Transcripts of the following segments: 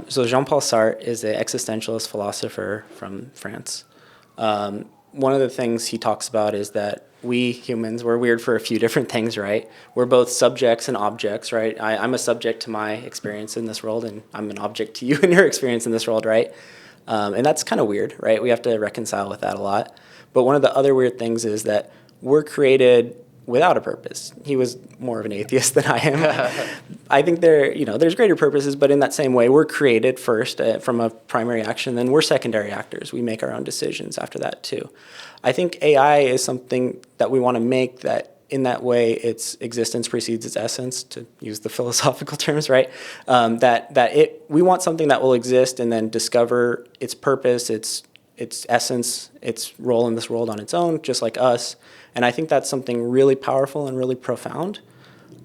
So Jean-Paul Sartre is an existentialist philosopher from France. One of the things he talks about is that we humans, we're weird for a few different things, right? We're both subjects and objects, right? I'm a subject to my experience in this world, and I'm an object to you and your experience in this world, right? And that's kind of weird, right? We have to reconcile with that a lot. But one of the other weird things is that we're created without a purpose. He was more of an atheist than I am. I think there's greater purposes, but in that same way, we're created first from a primary action, then we're secondary actors. We make our own decisions after that too. I think AI is something that we want to make that in that way its existence precedes its essence, to use the philosophical terms, right? We want something that will exist and then discover its purpose, its essence, its role in this world on its own, just like us. And I think that's something really powerful and really profound.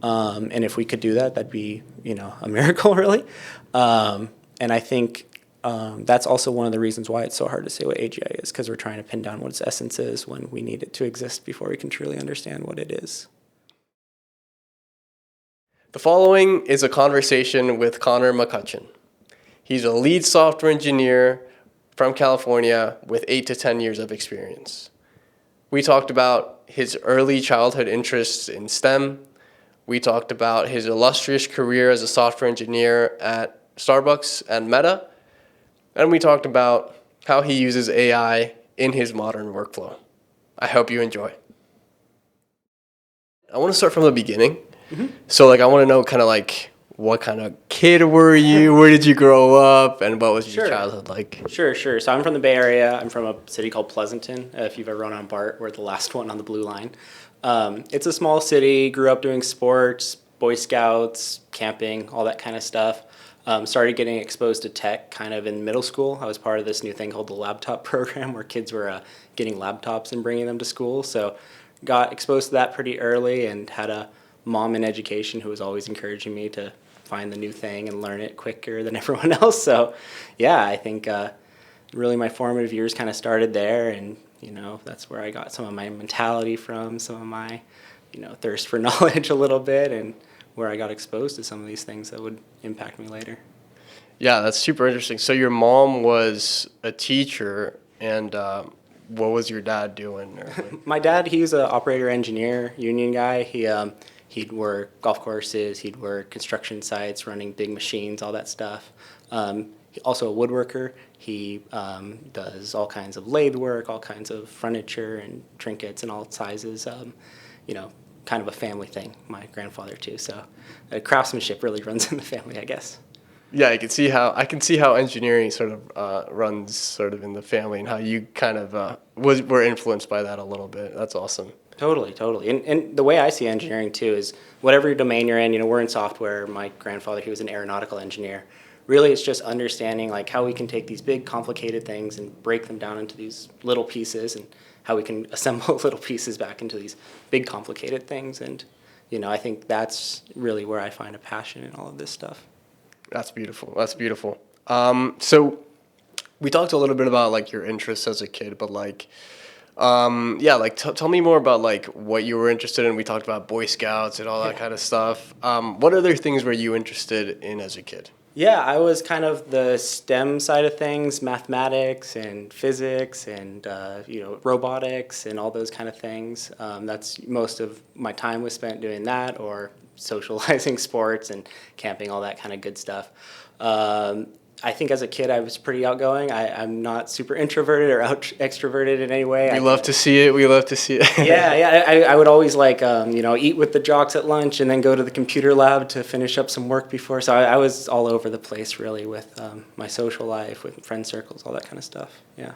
And if we could do that, that'd be, a miracle, really. And I think that's also one of the reasons why it's so hard to say what AGI is, because we're trying to pin down what its essence is when we need it to exist before we can truly understand what it is. The following is a conversation with Connor McCutcheon. He's a lead software engineer from California with 8 to 10 years of experience. We talked about his early childhood interests in STEM. We talked about his illustrious career as a software engineer at Starbucks and Meta. And we talked about how he uses AI in his modern workflow. I hope you enjoy. I want to start from the beginning. Mm-hmm. So I want to know what kind of kid were you? Where did you grow up? And what was your childhood like? Sure. So I'm from the Bay Area. I'm from a city called Pleasanton, if you've ever run on BART. We're the last one on the blue line. It's a small city. Grew up doing sports, Boy Scouts, camping, all that kind of stuff. Started getting exposed to tech kind of in middle school. I was part of this new thing called the laptop program where kids were getting laptops and bringing them to school. So got exposed to that pretty early and had a mom in education who was always encouraging me to find the new thing and learn it quicker than everyone else. So yeah, I think really my formative years kind of started there, and that's where I got some of my mentality from, some of my thirst for knowledge a little bit, and where I got exposed to some of these things that would impact me later. Yeah, that's super interesting. So your mom was a teacher, and what was your dad doing? My dad, he was an operator engineer, union guy. He'd work golf courses, he'd work construction sites, running big machines, all that stuff. Also a woodworker. He does all kinds of lathe work, all kinds of furniture and trinkets and all sizes. Kind of a family thing. My grandfather too. So craftsmanship really runs in the family, I guess. Yeah, I can see how engineering sort of runs sort of in the family, and how you kind of were influenced by that a little bit. That's awesome. Totally. And the way I see engineering too is whatever domain you're in, we're in software. My grandfather, he was an aeronautical engineer. Really, it's just understanding how we can take these big complicated things and break them down into these little pieces, and how we can assemble little pieces back into these big complicated things. And, I think that's really where I find a passion in all of this stuff. That's beautiful. So we talked a little bit about your interests as a kid, but tell me more about what you were interested in. We talked about Boy Scouts and all that kind of stuff. What other things were you interested in as a kid? Yeah, I was kind of the STEM side of things, mathematics and physics and robotics and all those kind of things. That's most of my time was spent doing that, or socializing, sports and camping, all that kind of good stuff. I think as a kid I was pretty outgoing. I'm not super introverted or extroverted in any way. We love to see it. Yeah. I would always eat with the jocks at lunch and then go to the computer lab to finish up some work before. So I was all over the place really with my social life, with friend circles, all that kind of stuff. Yeah.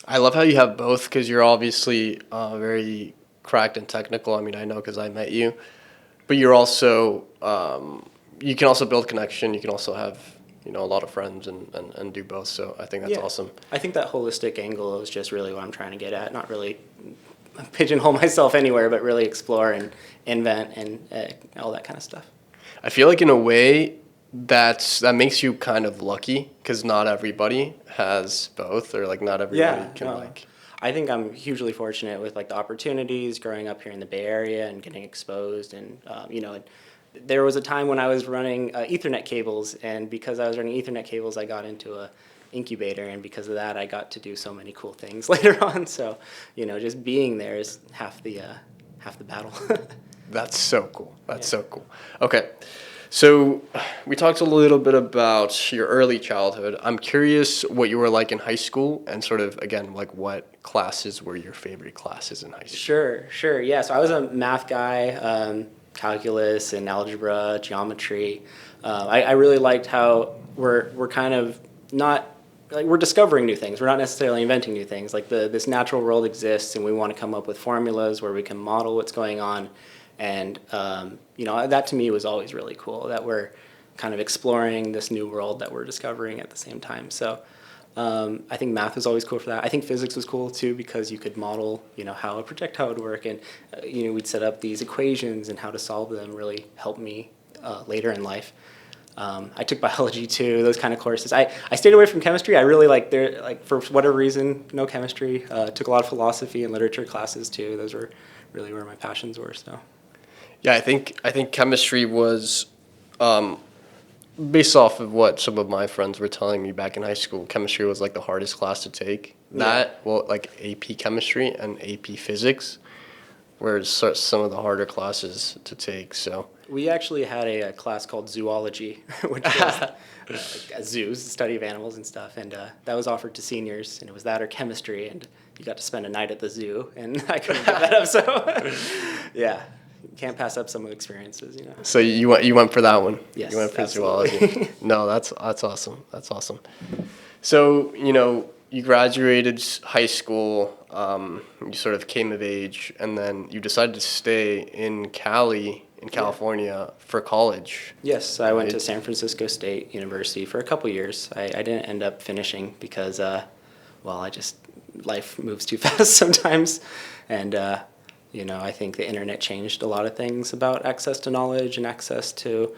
I love how you have both, because you're obviously very cracked and technical. I mean, I know because I met you, but you're also you can also build connection. You can also have a lot of friends and do both. So I think that's awesome. I think that holistic angle is just really what I'm trying to get at. Not really pigeonhole myself anywhere, but really explore and invent and all that kind of stuff. I feel in a way that makes you kind of lucky, because not everybody has both, or not everybody can I think I'm hugely fortunate with the opportunities growing up here in the Bay Area and getting exposed, and there was a time when I was running Ethernet cables, and because I was running Ethernet cables, I got into a incubator, and because of that, I got to do so many cool things later on. So, just being there is half the battle. That's so cool. That's so cool. Okay. So we talked a little bit about your early childhood. I'm curious what you were like in high school and sort of, again, like what classes were your favorite classes in high school? Sure. Yeah, so I was a math guy, calculus and algebra, geometry. I really liked how we're kind of not like we're discovering new things. We're not necessarily inventing new things. Like this natural world exists, and we want to come up with formulas where we can model what's going on. And that to me was always really cool. That we're kind of exploring this new world that we're discovering at the same time. So I think math was always cool for that. I think physics was cool too because you could model, how a projectile would work, and we'd set up these equations and how to solve them. Really helped me later in life. I took biology too, those kind of courses. I stayed away from chemistry. I really for whatever reason, no chemistry. Took a lot of philosophy and literature classes too. Those were really where my passions were. So. Yeah, I think chemistry was, based off of what some of my friends were telling me back in high school, chemistry was like the hardest class to take. Like AP chemistry and AP physics were some of the harder classes to take. So we actually had a class called zoology, which was zoos, the study of animals and stuff, and that was offered to seniors, and it was that or chemistry, and you got to spend a night at the zoo, and I couldn't give that up. So yeah. You can't pass up some experiences, So you went for that one. Yes, you went for absolutely. zoology. No, that's awesome. That's awesome. So you graduated high school. You sort of came of age, and then you decided to stay in California for college. Yes, I went to San Francisco State University for a couple years. I didn't end up finishing because, life moves too fast sometimes, and. I think the internet changed a lot of things about access to knowledge and access to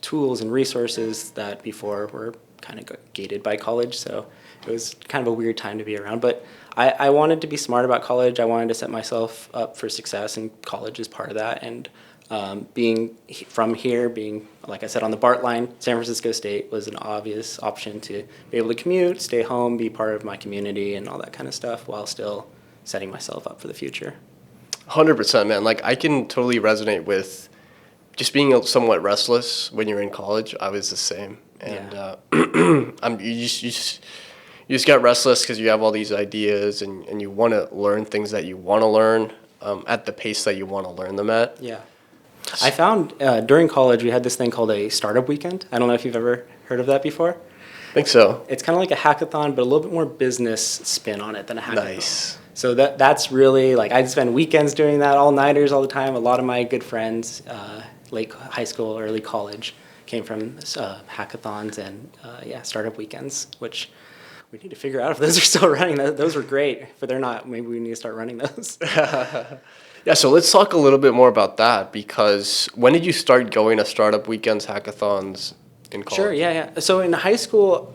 tools and resources that before were kind of gated by college. So it was kind of a weird time to be around. But I wanted to be smart about college. I wanted to set myself up for success, and college is part of that. And being from here, being, like I said, on the BART line, San Francisco State was an obvious option to be able to commute, stay home, be part of my community and all that kind of stuff while still setting myself up for the future. 100%, man. Like, I can totally resonate with just being somewhat restless when you're in college. I was the same, and you just get restless because you have all these ideas and you want to learn things that you want to learn at the pace that you want to learn them at. Yeah, I found during college we had this thing called a startup weekend. I don't know if you've ever heard of that before. I think so. It's kind of like a hackathon, but a little bit more business spin on it than a hackathon. Nice. So that's really, like, I'd spend weekends doing that, all-nighters all the time. A lot of my good friends, late high school, early college, came from hackathons and, startup weekends, which we need to figure out if those are still running. Those were great. If they're not, maybe we need to start running those. Yeah, so let's talk a little bit more about that, because when did you start going to startup weekends, hackathons in college? Sure, yeah. So in high school,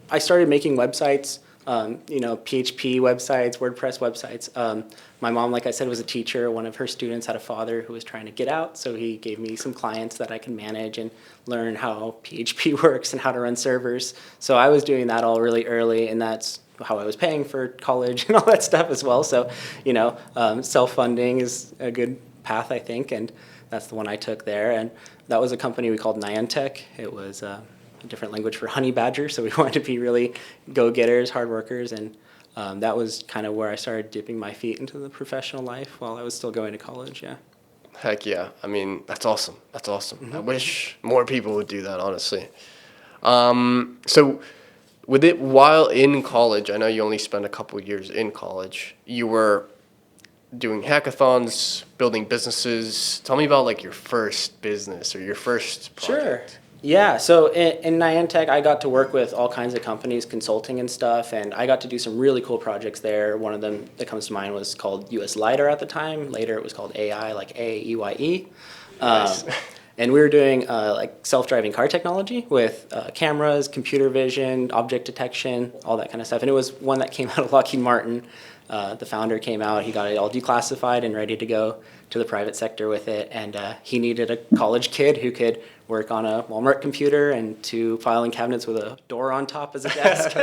I started making websites. PHP websites, WordPress websites. My mom, like I said, was a teacher. One of her students had a father who was trying to get out, so he gave me some clients that I can manage and learn how PHP works and how to run servers. So I was doing that all really early, and that's how I was paying for college and all that stuff as well. So, self-funding is a good path, I think, and that's the one I took there. And that was a company we called Niantic. It was a different language for honey badger, so we wanted to be really go-getters, hard workers, and that was kind of where I started dipping my feet into the professional life while I was still going to college. Yeah. Heck yeah. I mean, that's awesome. Mm-hmm. I wish more people would do that, honestly. So with it, while in college, I know you only spent a couple years in college, you were doing hackathons, building businesses. Tell me about like your first business or your first project. Sure. Yeah, so in Niantic, I got to work with all kinds of companies, consulting and stuff, and I got to do some really cool projects there. One of them that comes to mind was called US LiDAR at the time. Later it was called AI, like AEYE. Nice. And we were doing like self-driving car technology with cameras, computer vision, object detection, all that kind of stuff. And it was one that came out of Lockheed Martin. the founder came out, he got it all declassified and ready to go to the private sector with it. And he needed a college kid who could work on a Walmart computer and 2 filing cabinets with a door on top as a desk.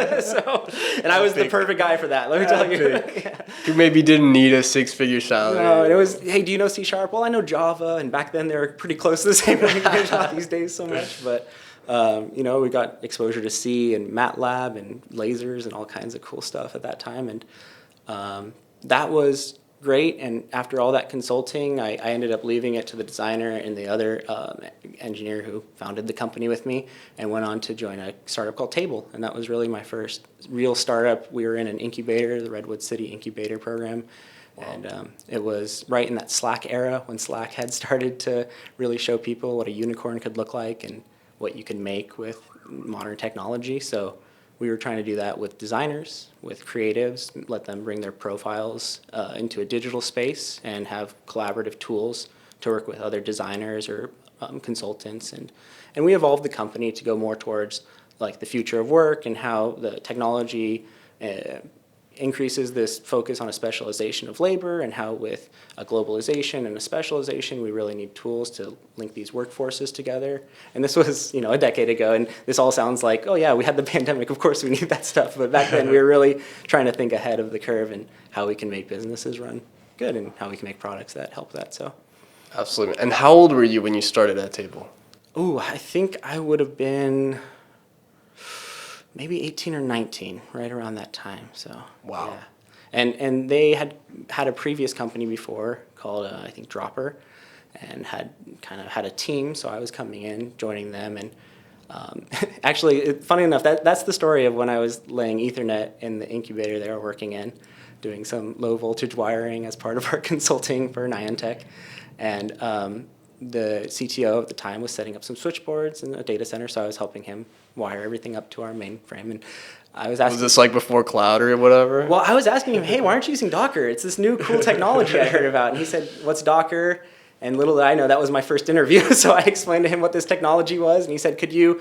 And I was the perfect guy for that, let me tell you. Yeah. Who maybe didn't need a 6-figure salary. No, and it was, hey, do you know C#? Well, I know Java, and back then they were pretty close to the same language, not these days so much, but we got exposure to C and MATLAB and lasers and all kinds of cool stuff at that time, and that was great. And after all that consulting, I ended up leaving it to the designer and the other engineer who founded the company with me, and went on to join a startup called Table, and that was really my first real startup. We were in an incubator, the Redwood City Incubator Program. Wow. And it was right in that Slack era when Slack had started to really show people what a unicorn could look like and what you can make with modern technology. So we were trying to do that with designers, with creatives, let them bring their profiles into a digital space and have collaborative tools to work with other designers or consultants. And we evolved the company to go more towards like the future of work and how the technology increases this focus on a specialization of labor, and how with a globalization and a specialization, we really need tools to link these workforces together. And this was, a decade ago, and this all sounds like, oh yeah, we had the pandemic, of course we need that stuff. But back then we were really trying to think ahead of the curve and how we can make businesses run good and how we can make products that help that. So. Absolutely. And how old were you when you started at Table? Oh, I think I would have been maybe 18 or 19, right around that time. So wow. Yeah. And they had a previous company before called I think Dropper, and had a team. So I was coming in, joining them, and actually, funny enough, that's the story of when I was laying Ethernet in the incubator they were working in, doing some low voltage wiring as part of our consulting for Niantic, and the CTO at the time was setting up some switchboards in a data center, so I was helping him wire everything up to our mainframe. And I was asking, was this like before cloud or whatever? Well, I was asking him, hey, why aren't you using Docker? It's this new cool technology I heard about. And he said, what's Docker? And little did I know that was my first interview. So I explained to him what this technology was, and he said, could you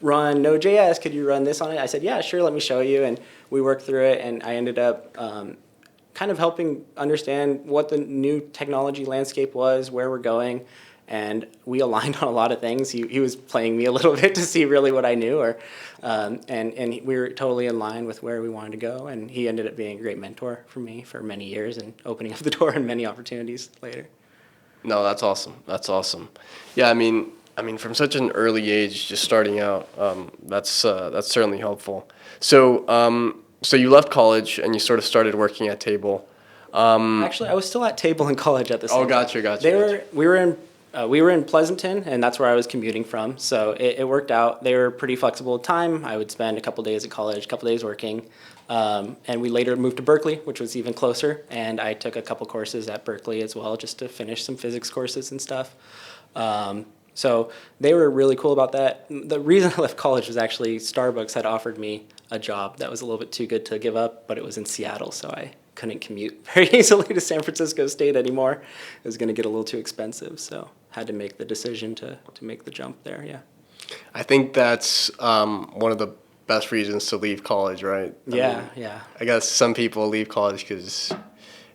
run Node.js? Could you run this on it? I said, yeah, sure, let me show you. And we worked through it, and I ended up kind of helping understand what the new technology landscape was, where we're going. And we aligned on a lot of things. He was playing me a little bit to see really what I knew, and we were totally in line with where we wanted to go. And he ended up being a great mentor for me for many years and opening up the door and many opportunities later. No, that's awesome. That's awesome. Yeah, I mean, from such an early age, just starting out, that's certainly helpful. So, so you left college and you sort of started working at Table. Actually, I was still at Table in college at the same time. Oh, gotcha. We were in Pleasanton, and that's where I was commuting from. So it worked out. They were pretty flexible with time. I would spend a couple days at college, a couple days working. And we later moved to Berkeley, which was even closer. And I took a couple courses at Berkeley as well, just to finish some physics courses and stuff. So they were really cool about that. The reason I left college was actually Starbucks had offered me a job that was a little bit too good to give up, but it was in Seattle, so I couldn't commute very easily to San Francisco State anymore. It was going to get a little too expensive, so had to make the decision to make the jump there, yeah. I think that's one of the best reasons to leave college, right? Yeah. I guess some people leave college because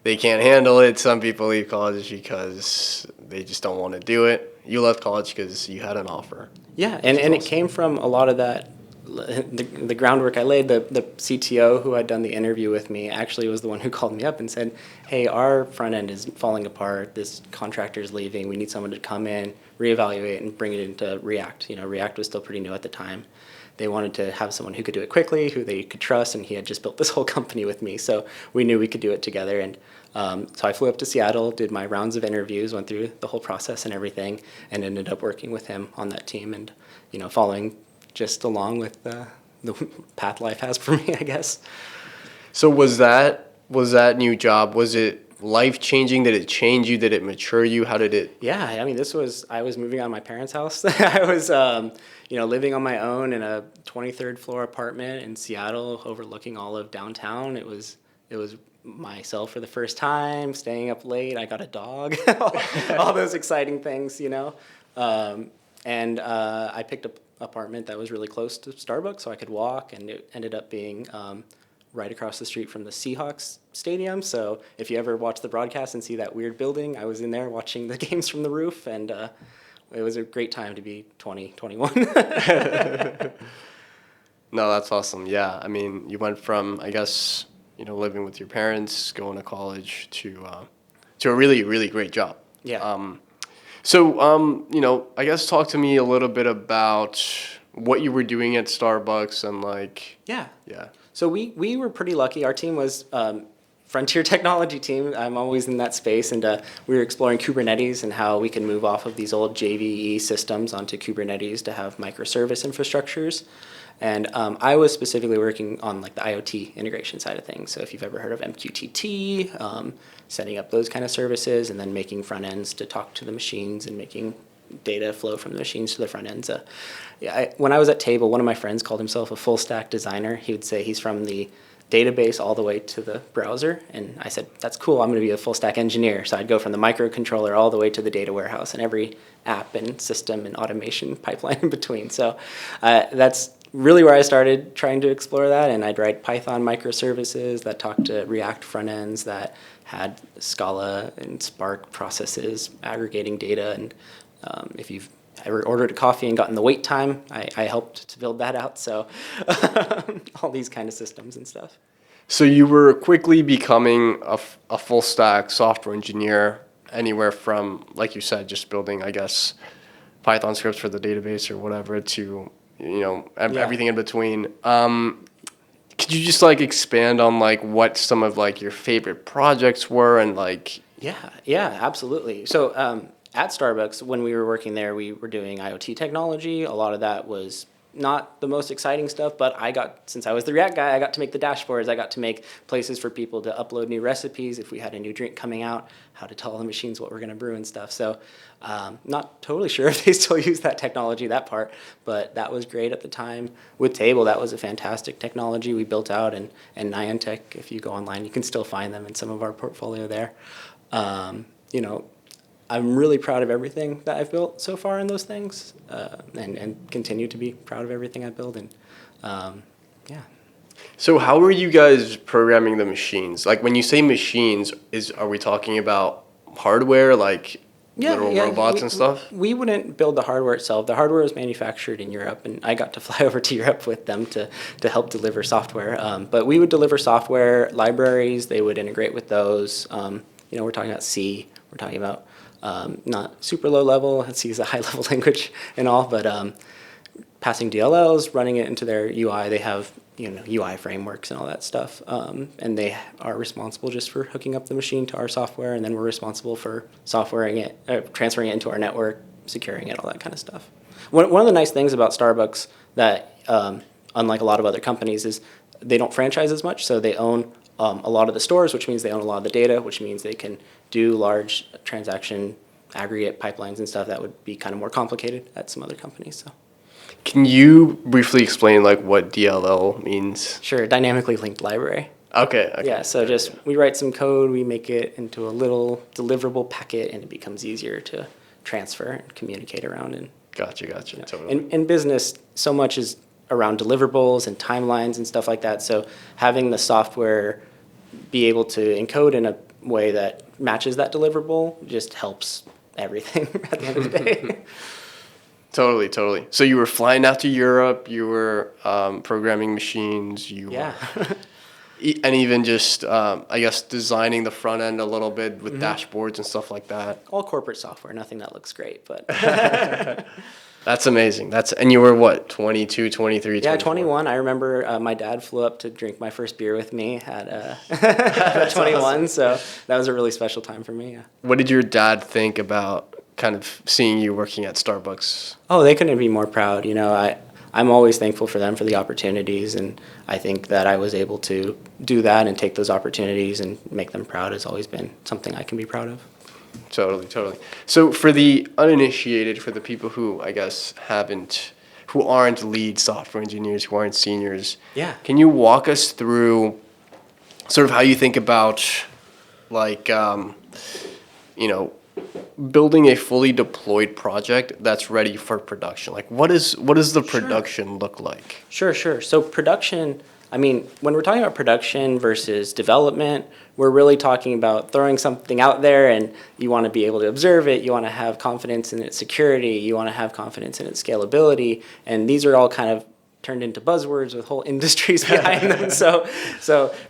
they can't handle it. Some people leave college because they just don't want to do it. You left college because you had an offer. Yeah, and it came from a lot of that. The groundwork I laid, the CTO who had done the interview with me actually was the one who called me up and said, hey, our front end is falling apart, this contractor is leaving, we need someone to come in, reevaluate, and bring it into React. React was still pretty new at the time. They wanted to have someone who could do it quickly, who they could trust, and he had just built this whole company with me, so we knew we could do it together. And so I flew up to Seattle, did my rounds of interviews, went through the whole process and everything, and ended up working with him on that team and following just along with the path life has for me, I guess. So was that new job, was it life-changing? Did it change you? Did it mature you? How did it? Yeah, I mean, I was moving out of my parents' house. I was, living on my own in a 23rd floor apartment in Seattle overlooking all of downtown. It was myself for the first time, staying up late. I got a dog, all those exciting things, and I picked up apartment that was really close to Starbucks, so I could walk, and it ended up being right across the street from the Seahawks stadium. So if you ever watch the broadcast and see that weird building, I was in there watching the games from the roof, and it was a great time to be 20, 21. No, that's awesome. Yeah, I mean, you went from, I guess, living with your parents, going to college, to a really, really great job. Yeah. I guess talk to me a little bit about what you were doing at Starbucks and like. Yeah. Yeah. So we were pretty lucky. Our team was frontier technology team. I'm always in that space, and we were exploring Kubernetes and how we can move off of these old JVE systems onto Kubernetes to have microservice infrastructures. And I was specifically working on like the IoT integration side of things. So if you've ever heard of MQTT, setting up those kind of services, and then making front ends to talk to the machines and making data flow from the machines to the front ends. When I was at Table, one of my friends called himself a full stack designer. He would say he's from the database all the way to the browser. And I said, that's cool, I'm going to be a full stack engineer. So I'd go from the microcontroller all the way to the data warehouse and every app and system and automation pipeline in between. So that's really where I started trying to explore that. And I'd write Python microservices that talked to React front ends that had Scala and Spark processes aggregating data. And if you've ever ordered a coffee and gotten the wait time, I helped to build that out. So all these kind of systems and stuff. So you were quickly becoming a full stack software engineer, anywhere from, like you said, just building, I guess, Python scripts for the database or whatever to, everything in between. Could you just like expand on like what some of like your favorite projects were and like? Yeah, absolutely. So at Starbucks, when we were working there, we were doing IoT technology. A lot of that was not the most exciting stuff, but since I was the React guy, I got to make the dashboards. I got to make places for people to upload new recipes if we had a new drink coming out, how to tell the machines what we're going to brew and stuff. So not totally sure if they still use that technology, that part, but that was great at the time. With Table, that was a fantastic technology we built out, and Niantic, if you go online, you can still find them in some of our portfolio there. I'm really proud of everything that I've built so far in those things, and continue to be proud of everything I build. And yeah. So how are you guys programming the machines? Like when you say machines, are we talking about hardware, like literal robots and stuff? We wouldn't build the hardware itself. The hardware was manufactured in Europe, and I got to fly over to Europe with them to help deliver software. But we would deliver software libraries. They would integrate with those. We're talking about C. We're talking about not super low level. C is a high level language and all, but passing DLLs, running it into their UI. They have UI frameworks and all that stuff, and they are responsible just for hooking up the machine to our software, and then we're responsible for transferring it into our network, securing it, all that kind of stuff. One of the nice things about Starbucks that, unlike a lot of other companies, is they don't franchise as much, so they own a lot of the stores, which means they own a lot of the data, which means they can do large transaction aggregate pipelines and stuff that would be kind of more complicated at some other companies. So, can you briefly explain like what DLL means? Sure, dynamically linked library. Okay. Yeah, so we write some code, we make it into a little deliverable packet, and it becomes easier to transfer and communicate around. And Gotcha. Totally. In business, so much is around deliverables and timelines and stuff like that. So having the software be able to encode in a way that matches that deliverable just helps everything at the end of the day. Totally. So you were flying out to Europe, you were programming machines, Yeah. and even just, I guess, designing the front end a little bit with dashboards and stuff like that. All corporate software, nothing that looks great, but... That's amazing. And you were what, 22, 23, 24? Yeah, 21. I remember my dad flew up to drink my first beer with me at 21, awesome. So that was a really special time for me, yeah. What did your dad think about kind of seeing you working at Starbucks? Oh, they couldn't be more proud. I'm always thankful for them for the opportunities, and I think that I was able to do that and take those opportunities and make them proud has always been something I can be proud of. Totally. So for the uninitiated, for the people who, I guess, who aren't lead software engineers, who aren't seniors, yeah, can you walk us through sort of how you think about, like, building a fully deployed project that's ready for production? Like, what does the production look like? Sure. So production, I mean, when we're talking about production versus development, we're really talking about throwing something out there and you want to be able to observe it. You want to have confidence in its security. You want to have confidence in its scalability. And these are all kind of turned into buzzwords with whole industries behind them. So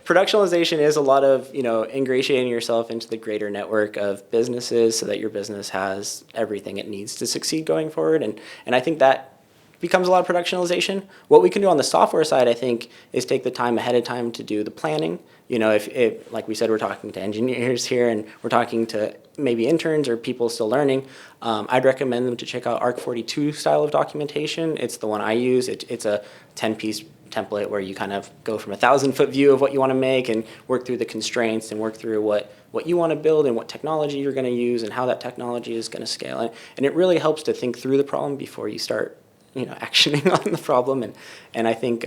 productionalization is a lot of, ingratiating yourself into the greater network of businesses so that your business has everything it needs to succeed going forward. And I think that becomes a lot of productionalization. What we can do on the software side, I think, is take the time ahead of time to do the planning. If like we said, we're talking to engineers here and we're talking to maybe interns or people still learning, I'd recommend them to check out ARC42 style of documentation. It's the one I use. It's a 10-piece template where you kind of go from a 1,000-foot view of what you want to make and work through the constraints and work through what you want to build and what technology you're going to use and how that technology is going to scale. And it really helps to think through the problem before you start actioning on the problem, and I think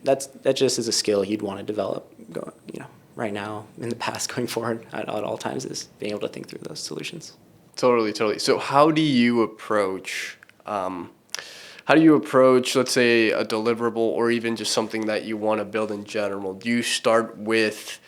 that just is a skill you'd want to develop, right now, in the past, going forward, at all times, is being able to think through those solutions. Totally. So how do you approach, let's say, a deliverable or even just something that you want to build in general? Do you start with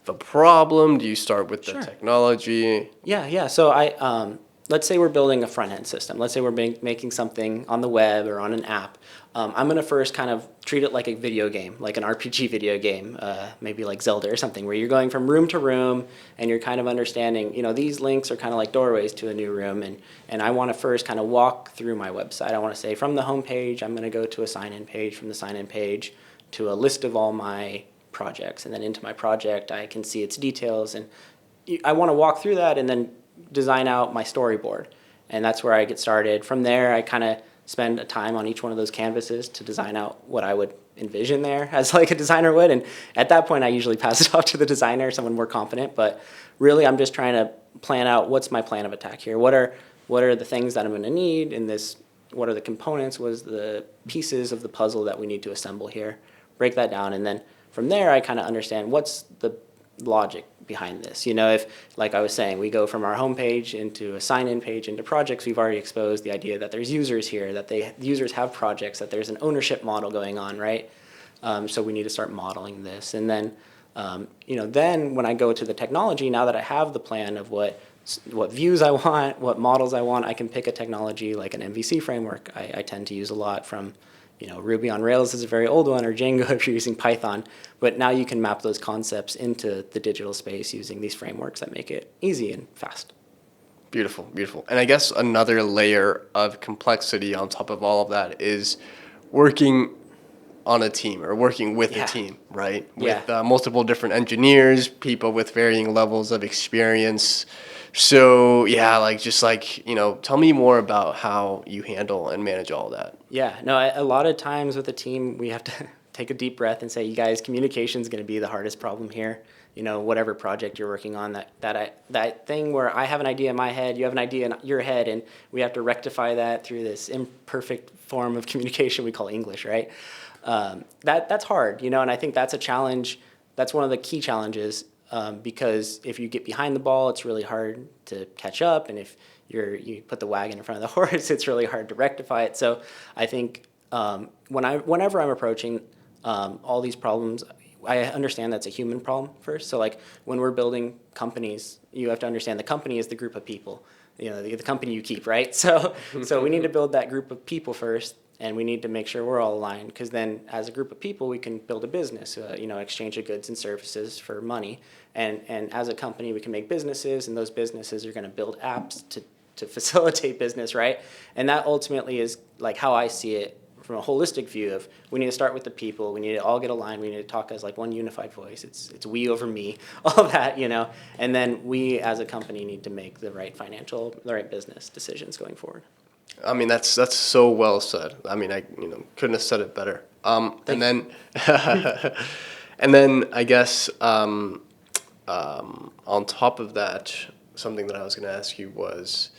the problem? Do you start with the technology? Yeah. So let's say we're building a front-end system. Let's say we're making something on the web or on an app. I'm going to first kind of treat it like a video game, like an RPG video game, maybe like Zelda or something, where you're going from room to room and you're kind of understanding, these links are kind of like doorways to a new room. And I want to first kind of walk through my website. I want to say from the home page, I'm going to go to a sign-in page, from the sign-in page to a list of all my projects. And then into my project, I can see its details. And I want to walk through that and then design out my storyboard, and that's where I get started. From there, I kind of spend a time on each one of those canvases to design out what I would envision there as like a designer would, and at that point I usually pass it off to the designer, someone more confident. But really, I'm just trying to plan out what's my plan of attack here. What are the things that I'm going to need in this? What are the components? What is the pieces of the puzzle that we need to assemble here? Break that down, and then from there I kind of understand what's the logic behind this. If, like I was saying, we go from our homepage into a sign-in page into projects, we've already exposed the idea that there's users here, that users have projects, that there's an ownership model going on, right? So we need to start modeling this. And then, then when I go to the technology, now that I have the plan of what views I want, what models I want, I can pick a technology like an MVC framework. I tend to use a lot from Ruby on Rails is a very old one, or Django if you're using Python. But now you can map those concepts into the digital space using these frameworks that make it easy and fast. Beautiful. And I guess another layer of complexity on top of all of that is working on a team or working with a team, right? With multiple different engineers, people with varying levels of experience. So tell me more about how you handle and manage all that. Yeah, no, a lot of times with a team, we have to take a deep breath and say, you guys, communication is going to be the hardest problem here. Whatever project you're working on, that thing where I have an idea in my head, you have an idea in your head, and we have to rectify that through this imperfect form of communication we call English, right? That's hard, and I think that's a challenge. That's one of the key challenges. Because if you get behind the ball, it's really hard to catch up, and if you put the wagon in front of the horse, it's really hard to rectify it. So I think whenever I'm approaching all these problems, I understand that's a human problem first. So like when we're building companies, you have to understand the company is the group of people, the company you keep, right? So we need to build that group of people first. And we need to make sure we're all aligned, because then as a group of people, we can build a business, exchange of goods and services for money. And as a company, we can make businesses, and those businesses are going to build apps to facilitate business, right? And that ultimately is like how I see it from a holistic view of we need to start with the people. We need to all get aligned. We need to talk as like one unified voice. It's we over me, all that, And then we as a company need to make the right business decisions going forward. I mean, that's so well said. I mean, I couldn't have said it better. And then I guess on top of that, something that I was going to ask you was,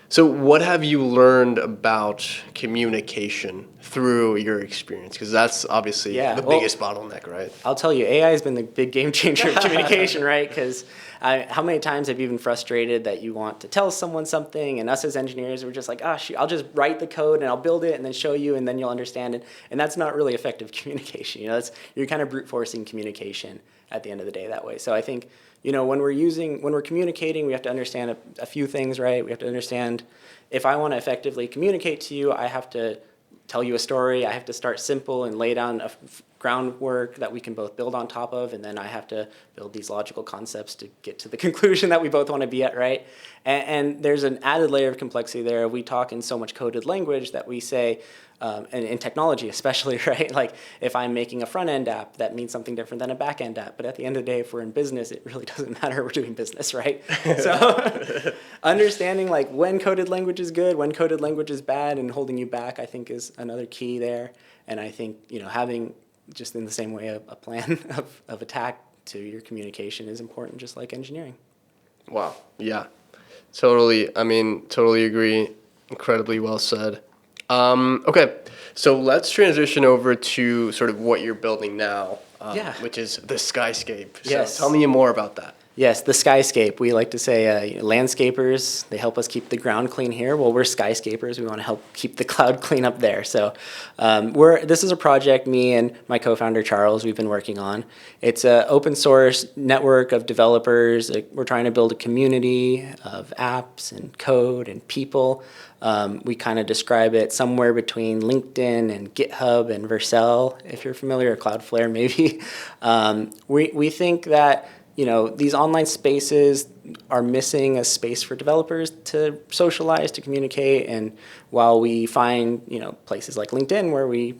so what have you learned about communication through your experience? Because that's obviously the biggest bottleneck, right? I'll tell you, AI has been the big game changer of communication, right? Because How many times have you been frustrated that you want to tell someone something, and us as engineers, we're just like, oh, shoot, I'll just write the code and I'll build it and then show you and then you'll understand it. And that's not really effective communication. You're kind of brute forcing communication at the end of the day that way. So I think, when we're communicating, we have to understand a few things, right? We have to understand if I want to effectively communicate to you, I have to tell you a story. I have to start simple and lay down a groundwork that we can both build on top of, and then I have to build these logical concepts to get to the conclusion that we both want to be at, right? And there's an added layer of complexity there. We talk in so much coded language that we say, and in technology especially, right? Like if I'm making a front-end app, that means something different than a back-end app. But at the end of the day, if we're in business, it really doesn't matter. We're doing business, right? So understanding like when coded language is good, when coded language is bad, and holding you back, I think is another key there. And I think, having just in the same way a plan of attack to your communication is important, just like engineering. Wow. Yeah. Totally agree. Incredibly well said. Okay, so let's transition over to sort of what you're building now, which is the SKYSCAPE. So Yes. tell me more about that. Yes, the skyscape. We like to say landscapers, they help us keep the ground clean here. Well, we're skyscapers. We want to help keep the cloud clean up there. So this is a project me and my co-founder Charles, we've been working on. It's an open source network of developers. We're trying to build a community of apps and code and people. We kind of describe it somewhere between LinkedIn and GitHub and Vercel, if you're familiar, or Cloudflare maybe. We think that these online spaces are missing a space for developers to socialize, to communicate. And while we find, places like LinkedIn where we,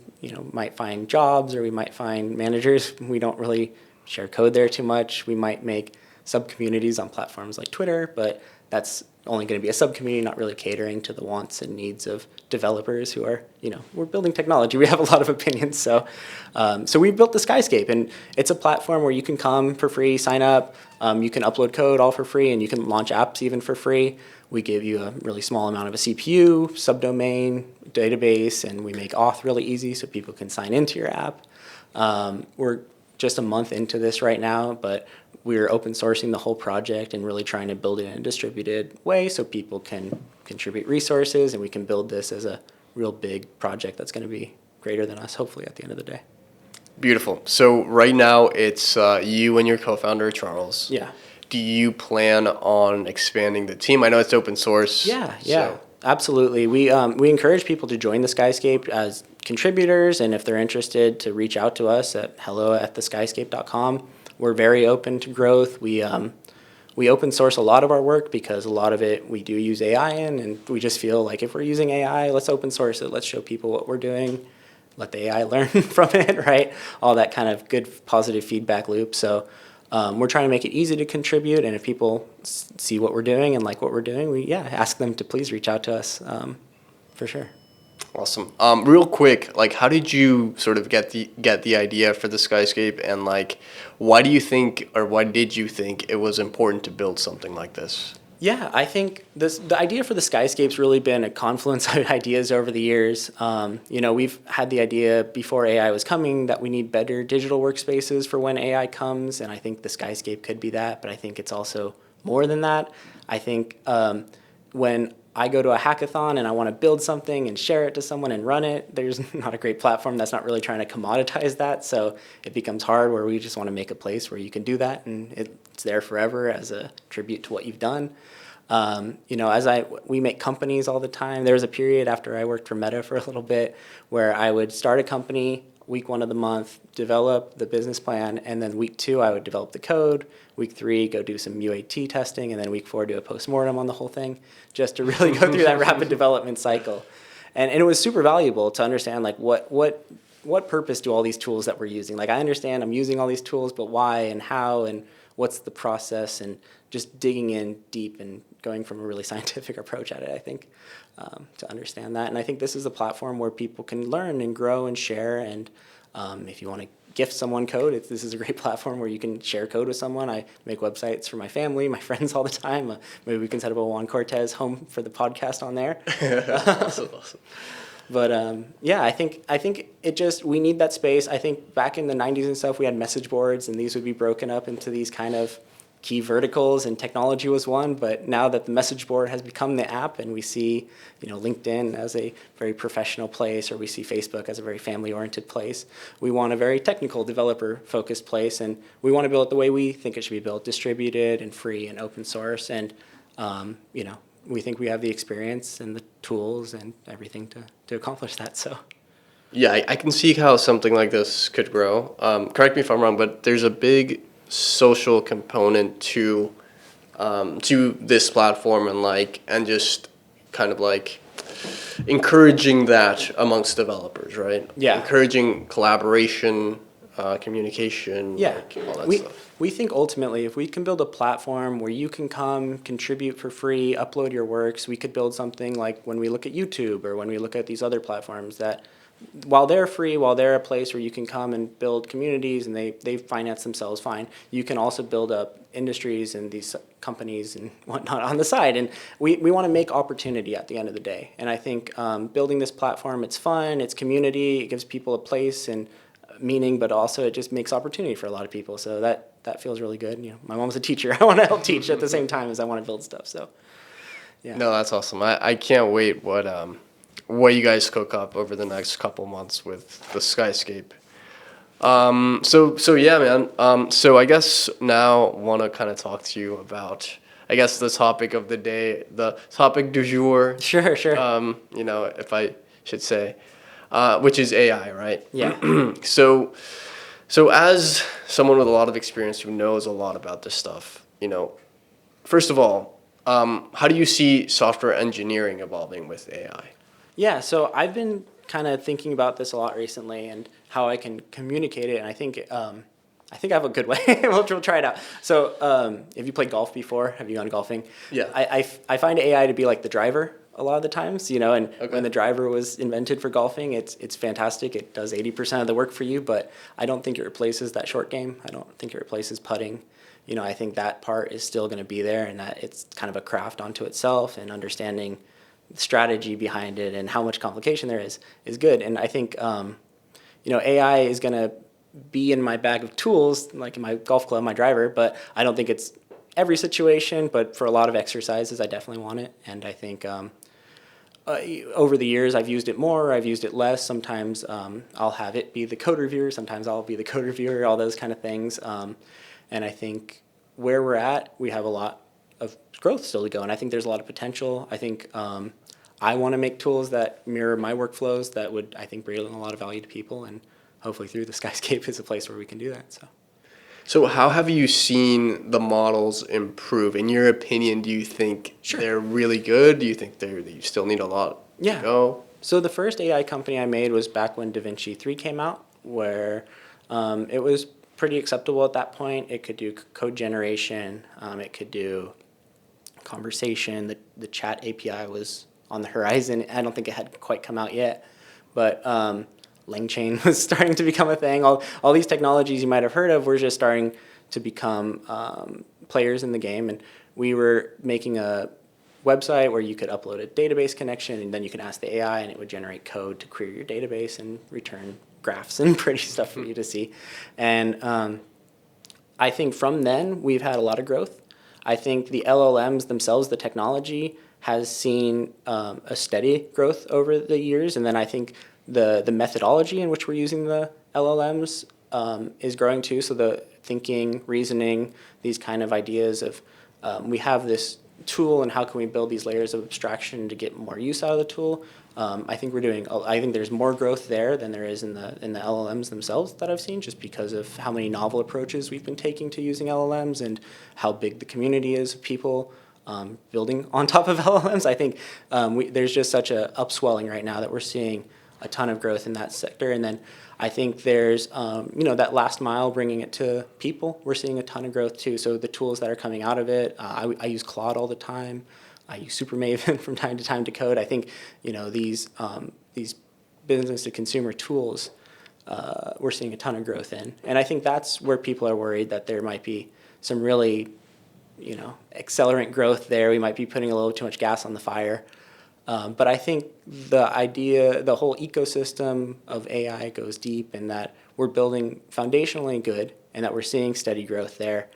might find jobs or we might find managers, we don't really share code there too much. We might make sub-communities on platforms like Twitter, but that's only going to be a sub-community, not really catering to the wants and needs of developers who are, we're building technology. We have a lot of opinions. So we built the SKYSCAPE, and it's a platform where you can come for free, sign up. You can upload code all for free, and you can launch apps even for free. We give you a really small amount of a CPU, subdomain, database, and we make auth really easy so people can sign into your app. We're just a month into this right now, but we're open sourcing the whole project and really trying to build it in a distributed way so people can contribute resources, and we can build this as a real big project that's going to be greater than us, hopefully, at the end of the day. Beautiful. So right now it's you and your co-founder, Charles. Yeah. Do you plan on expanding the team? I know it's open source. Yeah, absolutely. We encourage people to join the SKYSCAPE as contributors, and if they're interested, to reach out to us at hello@theskyscape.com. We're very open to growth. We open source a lot of our work because a lot of it we do use AI in, and we just feel like if we're using AI, let's open source it. Let's show people what we're doing. Let the AI learn from it, right? All that kind of good, positive feedback loop. So we're trying to make it easy to contribute, and if people see what we're doing and like what we're doing, we ask them to please reach out to us for sure. Awesome. Real quick, how did you sort of get the idea for the SKYSCAPE, and why did you think it was important to build something like this? Yeah, I think the idea for the SKYSCAPE's really been a confluence of ideas over the years. We've had the idea before AI was coming that we need better digital workspaces for when AI comes, and I think the SKYSCAPE could be that, but I think it's also more than that. I think when I go to a hackathon and I want to build something and share it to someone and run it, there's not a great platform that's not really trying to commoditize that. So it becomes hard where we just want to make a place where you can do that and it's there forever as a tribute to what you've done. We make companies all the time. There was a period after I worked for Meta for a little bit where I would start a company week 1 of the month, develop the business plan, and then week 2 I would develop the code. Week 3, go do some UAT testing, and then week 4 do a postmortem on the whole thing, just to really go through that rapid development cycle. And it was super valuable to understand what purpose do all these tools that we're using. I understand I'm using all these tools, but why and how and what's the process, and just digging in deep and going from a really scientific approach at it, I think, to understand that. And I think this is a platform where people can learn and grow and share. And if you want to gift someone code, this is a great platform where you can share code with someone. I make websites for my family, my friends all the time. Maybe we can set up a Juan Cortez home for the podcast on there. Awesome. But I think we need that space. I think back in the 90s and stuff, we had message boards, and these would be broken up into these kind of key verticals, and technology was one. But now that the message board has become the app, and we see, LinkedIn as a very professional place, or we see Facebook as a very family-oriented place, we want a very technical, developer-focused place, and we want to build it the way we think it should be built, distributed and free and open source. And we think we have the experience and the tools and everything to accomplish that. So. Yeah, I can see how something like this could grow. Correct me if I'm wrong, but there's a big social component to this platform, and just kind of like encouraging that amongst developers, right? Yeah. Encouraging collaboration, communication, Yeah. all that stuff. We think ultimately if we can build a platform where you can come, contribute for free, upload your works, we could build something like when we look at YouTube or when we look at these other platforms that while they're free, while they're a place where you can come and build communities and they finance themselves fine, you can also build up industries and these companies and whatnot on the side. And we want to make opportunity at the end of the day. And I think building this platform, it's fun, it's community, it gives people a place and meaning, but also it just makes opportunity for a lot of people. So that feels really good. My mom's a teacher. I want to help teach at the same time as I want to build stuff. So, yeah. No, that's awesome. I can't wait what you guys cook up over the next couple months with the Skyscape. So yeah, man. So I guess now want to kind of talk to you about, I guess, the topic of the day, the topic du jour. Sure. If I should say, which is AI, right? Yeah. So as someone with a lot of experience who knows a lot about this stuff, first of all, how do you see software engineering evolving with AI? Yeah, so I've been kind of thinking about this a lot recently and how I can communicate it, and I think I have a good way. we'll try it out. So, have you played golf before? Have you gone golfing? Yeah. I find AI to be like the driver a lot of the times, and Okay. when the driver was invented for golfing, it's fantastic. It does 80% of the work for you, but I don't think it replaces that short game. I don't think it replaces putting. I think that part is still going to be there, and that it's kind of a craft unto itself, and understanding strategy behind it and how much complication there is good. And I think AI is going to be in my bag of tools, like in my golf club, my driver, but I don't think it's every situation, but for a lot of exercises I definitely want it. And I think over the years I've used it more, I've used it less. Sometimes I'll have it be the code reviewer, sometimes I'll be the code reviewer, all those kind of things. And I think where we're at, we have a lot of growth still to go, and I think there's a lot of potential. I think I want to make tools that mirror my workflows that would, I think, bring a lot of value to people, and hopefully through the Skyscape is a place where we can do that. So how have you seen the models improve? In your opinion, do you think they're really good? Do you think you still need a lot to go? So the first AI company I made was back when DaVinci 3 came out, where it was pretty acceptable at that point. It could do code generation. It could do conversation. The chat API was on the horizon. I don't think it had quite come out yet, but LangChain was starting to become a thing. All these technologies you might have heard of were just starting to become players in the game, and we were making a website where you could upload a database connection, and then you could ask the AI, and it would generate code to query your database and return graphs and pretty stuff for you to see. And I think from then, we've had a lot of growth. I think the LLMs themselves, the technology, has seen a steady growth over the years. And then I think the methodology in which we're using the LLMs is growing too. So the thinking, reasoning, these kind of ideas of we have this tool and how can we build these layers of abstraction to get more use out of the tool. I think there's more growth there than there is in the LLMs themselves that I've seen, just because of how many novel approaches we've been taking to using LLMs and how big the community is of people building on top of LLMs. I think there's just such a upswelling right now that we're seeing a ton of growth in that sector. And then I think there's that last mile, bringing it to people. We're seeing a ton of growth too. So the tools that are coming out of it, I use Claude all the time. I use SuperMaven from time to time to code. I think these business to consumer tools we're seeing a ton of growth in, and I think that's where people are worried that there might be some really accelerant growth there. We might be putting a little too much gas on the fire. But I think the whole ecosystem of AI goes deep, in that we're building foundationally good and that we're seeing steady growth there.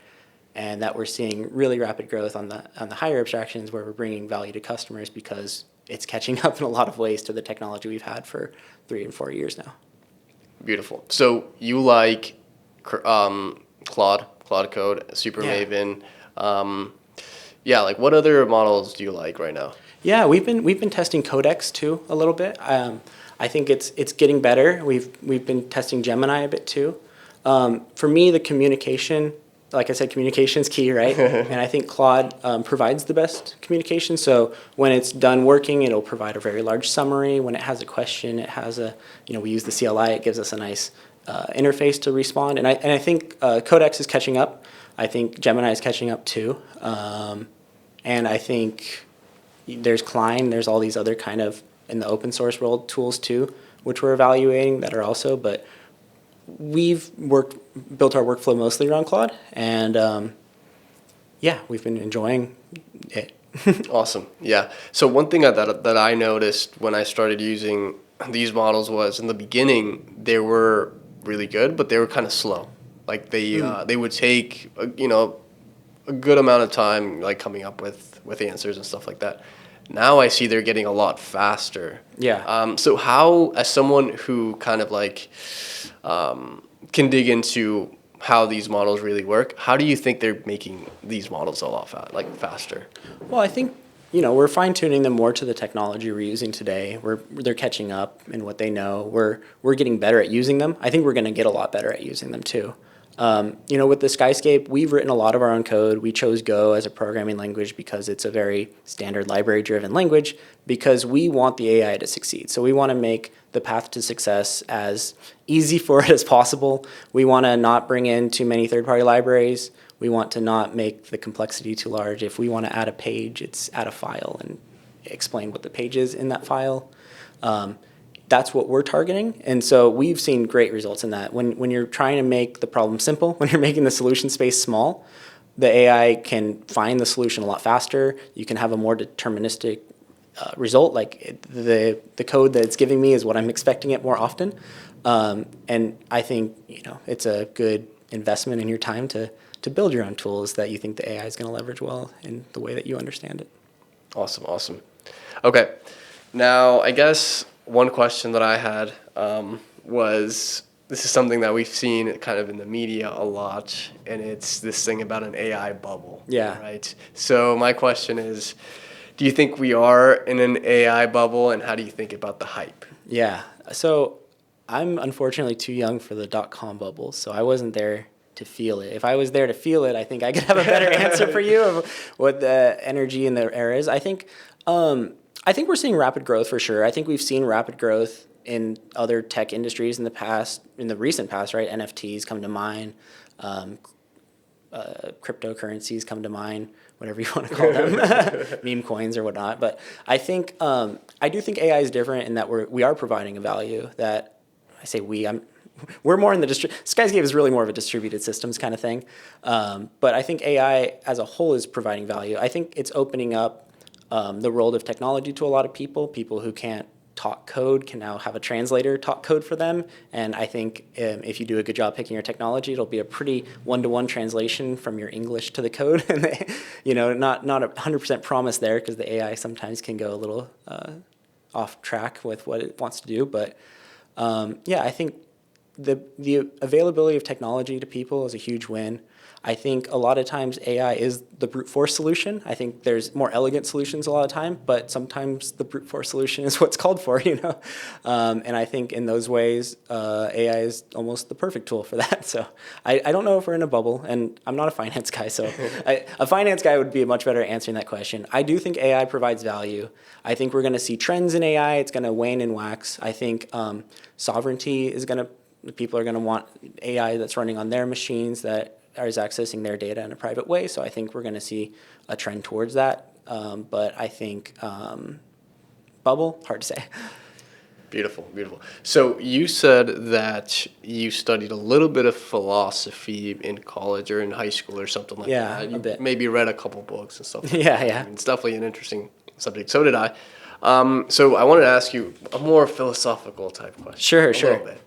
and that we're seeing really rapid growth on the higher abstractions where we're bringing value to customers because it's catching up in a lot of ways to the technology we've had for 3 and 4 years now. Beautiful. So you like Claude Code, Super Yeah. Maven. Like what other models do you like right now? Yeah, we've been testing Codex too a little bit. I think it's getting better. We've been testing Gemini a bit too. For me, the communication, like I said, communication is key, right? And I think Claude provides the best communication. So when it's done working, it'll provide a very large summary. When it has a question, it has we use the CLI. It gives us a nice interface to respond. And I think Codex is catching up. I think Gemini is catching up too. And I think there's Klein. There's all these other kind of in the open source world tools too, which we're evaluating that are also. But we've built our workflow mostly around Claude, and we've been enjoying it. Awesome. Yeah. So one thing that I noticed when I started using these models was in the beginning they were really good, but they were kind of slow. Like they would take a good amount of time like coming up with answers and stuff like that. Now I see they're getting a lot faster. Yeah. So how, as someone who kind of like can dig into how these models really work, how do you think they're making these models a lot faster? Well, I think we're fine tuning them more to the technology we're using today. They're catching up in what they know. We're getting better at using them. I think we're going to get a lot better at using them too. With the SKYSCAPE, we've written a lot of our own code. We chose Go as a programming language because it's a very standard library-driven language because we want the AI to succeed. So we want to make the path to success as easy for it as possible. We want to not bring in too many third-party libraries. We want to not make the complexity too large. If we want to add a page, it's add a file and explain what the page is in that file. That's what we're targeting. And so we've seen great results in that. When you're trying to make the problem simple, when you're making the solution space small, the AI can find the solution a lot faster. You can have a more deterministic result. Like the code that it's giving me is what I'm expecting it more often. And I think it's a good investment in your time to build your own tools that you think the AI is going to leverage well in the way that you understand it. Awesome. Okay. Now, I guess one question that I had was, this is something that we've seen kind of in the media a lot, and it's this thing about an AI bubble. Yeah. Right? So my question is, do you think we are in an AI bubble, and how do you think about the hype? Yeah. So I'm unfortunately too young for the .com bubble, so I wasn't there to feel it. If I was there to feel it, I think I could have a better answer for you of what the energy in the era is. I think we're seeing rapid growth for sure. I think we've seen rapid growth in other tech industries in the recent past, right? NFTs come to mind, cryptocurrencies come to mind, whatever you want to call them, meme coins or whatnot. But I think I do think AI is different in that we are providing a value that I say we're more in the SKYSCAPE is really more of a distributed systems kind of thing. But I think AI as a whole is providing value. I think it's opening up the world of technology to a lot of people. People who can't talk code can now have a translator talk code for them. And I think if you do a good job picking your technology, it'll be a pretty one-to-one translation from your English to the code. And not 100% promise there because the AI sometimes can go a little off track with what it wants to do. But I think the availability of technology to people is a huge win. I think a lot of times AI is the brute force solution. I think there's more elegant solutions a lot of time, but sometimes the brute force solution is what's called for, And I think in those ways, AI is almost the perfect tool for that. So I don't know if we're in a bubble, and I'm not a finance guy, so a finance guy would be much better at answering that question. I do think AI provides value. I think we're going to see trends in AI. It's going to wane and wax. I think sovereignty is people are going to want AI that's running on their machines that is accessing their data in a private way. So I think we're going to see a trend towards that. But I think bubble, hard to say. Beautiful. So you said that you studied a little bit of philosophy in college or in high school or something like that. Yeah, You a bit. maybe read a couple books and stuff like that. Yeah. I mean, it's definitely an interesting subject. So did I. So I wanted to ask you a more philosophical type question. Sure. A little bit.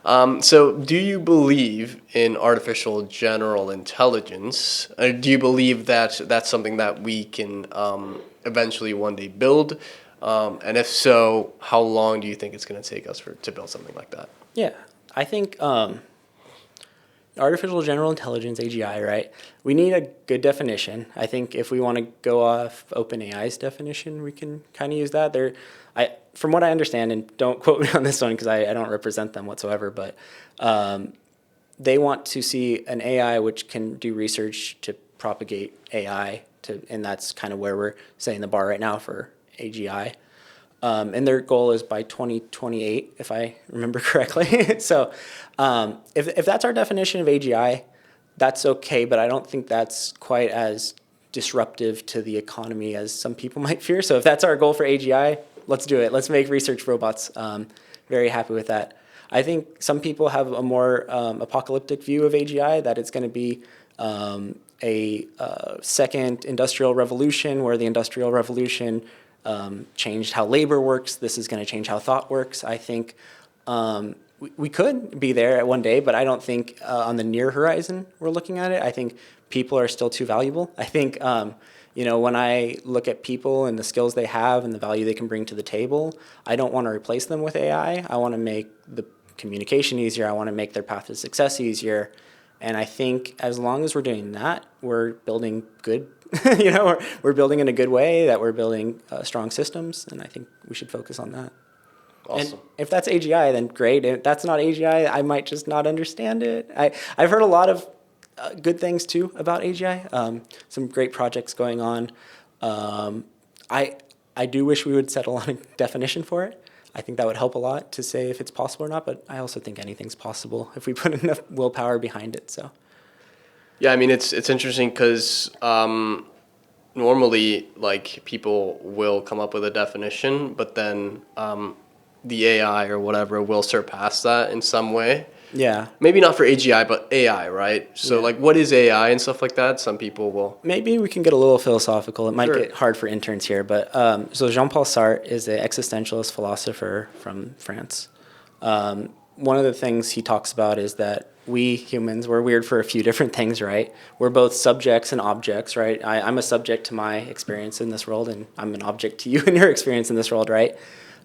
So, do you believe in artificial general intelligence? Do you believe that that's something that we can eventually one day build? And if so, how long do you think it's going to take us to build something like that? Yeah, I think artificial general intelligence, AGI, right? We need a good definition. I think if we want to go off OpenAI's definition, we can kind of use that. From what I understand, and don't quote me on this one because I don't represent them whatsoever, but they want to see an AI which can do research to propagate AI, and that's kind of where we're setting the bar right now for AGI. And their goal is by 2028, if I remember correctly. So if that's our definition of AGI, that's okay, but I don't think that's quite as disruptive to the economy as some people might fear. So if that's our goal for AGI, let's do it. Let's make research robots. Very happy with that. I think some people have a more apocalyptic view of AGI, that it's going to be a second industrial revolution, where the industrial revolution changed how labor works. This is going to change how thought works. I think we could be there at one day, but I don't think on the near horizon we're looking at it. I think people are still too valuable. I think when I look at people and the skills they have and the value they can bring to the table, I don't want to replace them with AI. I want to make the communication easier. I want to make their path to success easier. And I think as long as we're doing that, we're building good. We're building in a good way, that we're building strong systems, and I think we should focus on that. Awesome. And if that's AGI, then great. If that's not AGI, I might just not understand it. I've heard a lot of good things too about AGI. Some great projects going on. I do wish we would settle on a definition for it. I think that would help a lot to say if it's possible or not. But I also think anything's possible if we put enough willpower behind it. So. Yeah, I mean, it's interesting because normally, like, people will come up with a definition, but then the AI or whatever will surpass that in some way. Yeah. Maybe not for AGI, but AI, right? So, Yeah. like, what is AI and stuff like that? Some people will. Maybe we can get a little philosophical. It might Sure. get hard for interns here, but so Jean-Paul Sartre is an existentialist philosopher from France. One of the things he talks about is that we humans, we're weird for a few different things, right? We're both subjects and objects, right? I'm a subject to my experience in this world, and I'm an object to you and your experience in this world, right?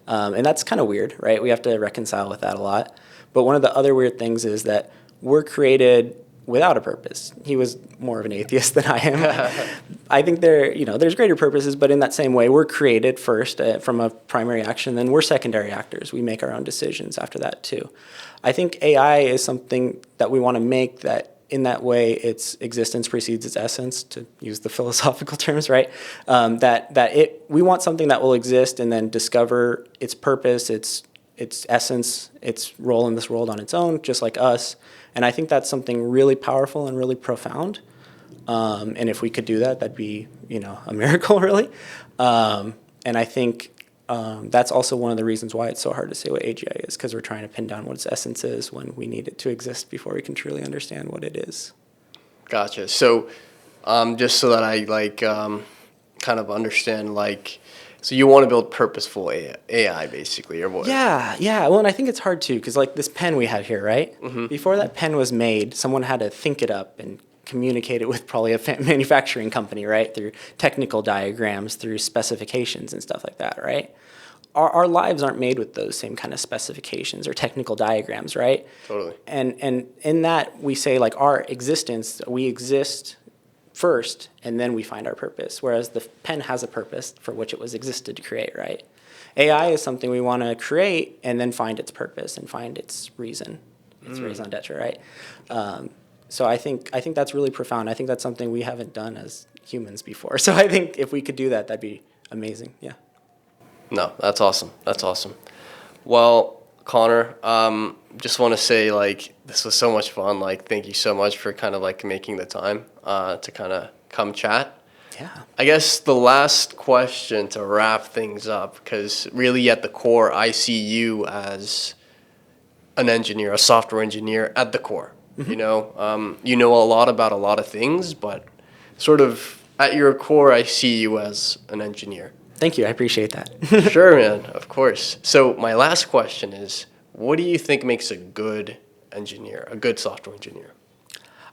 And that's kind of weird, right? We have to reconcile with that a lot. But one of the other weird things is that we're created without a purpose. He was more of an atheist than I am. I think there's greater purposes, but in that same way, we're created first from a primary action, then we're secondary actors. We make our own decisions after that too. I think AI is something that we want to make that in that way its existence precedes its essence, to use the philosophical terms, right? We want something that will exist and then discover its purpose, its essence, its role in this world on its own, just like us. And I think that's something really powerful and really profound. And if we could do that, that'd be, a miracle, really. And I think that's also one of the reasons why it's so hard to say what AGI is, because we're trying to pin down what its essence is when we need it to exist before we can truly understand what it is. Gotcha. So, just so that I kind of understand, so you want to build purposeful AI basically, or what? Yeah. Well, and I think it's hard too, because this pen we have here, right? Mm-hmm. Before that pen was made, someone had to think it up and communicate it with probably a manufacturing company, right? Through technical diagrams, through specifications and stuff like that, right? Our lives aren't made with those same kind of specifications or technical diagrams, right? Totally. And in that we say our existence, we exist first, and then we find our purpose, whereas the pen has a purpose for which it was existed to create, right? AI is something we want to create and then find its purpose and find its reason, its raison d'etre, right? So I think that's really profound. I think that's something we haven't done as humans before. So I think if we could do that, that'd be amazing. Yeah. No, that's awesome. That's awesome. Well, Connor, just want to say this was so much fun. Thank you so much for kind of making the time to kind of come chat. Yeah. I guess the last question to wrap things up, because really at the core, I see you as an engineer, a software engineer at the core. Mm-hmm. You know a lot about a lot of things, but sort of at your core, I see you as an engineer. Thank you. I appreciate that. Sure, man. Of course. So my last question is, what do you think makes a good engineer, a good software engineer?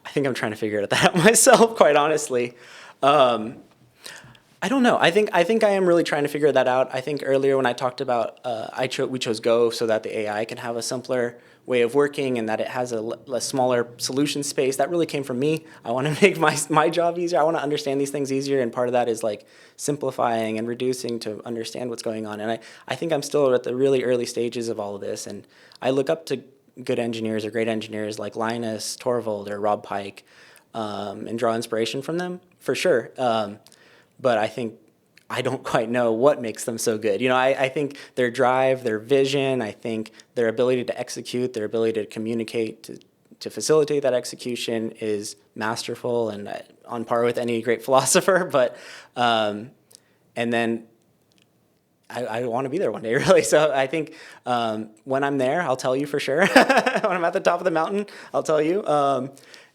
I think I'm trying to figure that out myself, quite honestly. I don't know. I think I am really trying to figure that out. I think earlier when I talked about we chose Go so that the AI can have a simpler way of working and that it has a smaller solution space. That really came from me. I want to make my job easier. I want to understand these things easier, and part of that is like simplifying and reducing to understand what's going on. And I think I'm still at the really early stages of all of this, and I look up to good engineers or great engineers like Linus Torvald or Rob Pike, and draw inspiration from them for sure. But I think I don't quite know what makes them so good. I think their drive, their vision, I think their ability to execute, their ability to communicate, to facilitate that execution is masterful and on par with any great philosopher. But, and then I want to be there one day, really. So I think when I'm there, I'll tell you for sure. When I'm at the top of the mountain, I'll tell you.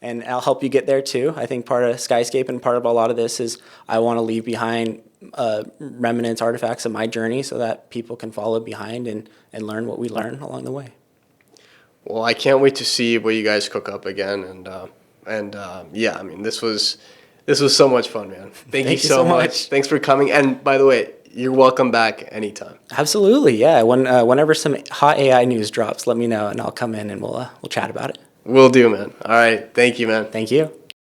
And I'll help you get there too. I think part of SKYSCAPE and part of a lot of this is I want to leave behind remnants, artifacts of my journey so that people can follow behind and learn what we learn along the way. Well, I can't wait to see what you guys cook up again. And yeah, I mean, this was so much fun, man. Thank you so much. Thanks for coming. And by the way, you're welcome back anytime. Absolutely, yeah. Whenever some hot AI news drops, let me know and I'll come in and we'll chat about it. Will do, man. All right. Thank you, man. Thank you.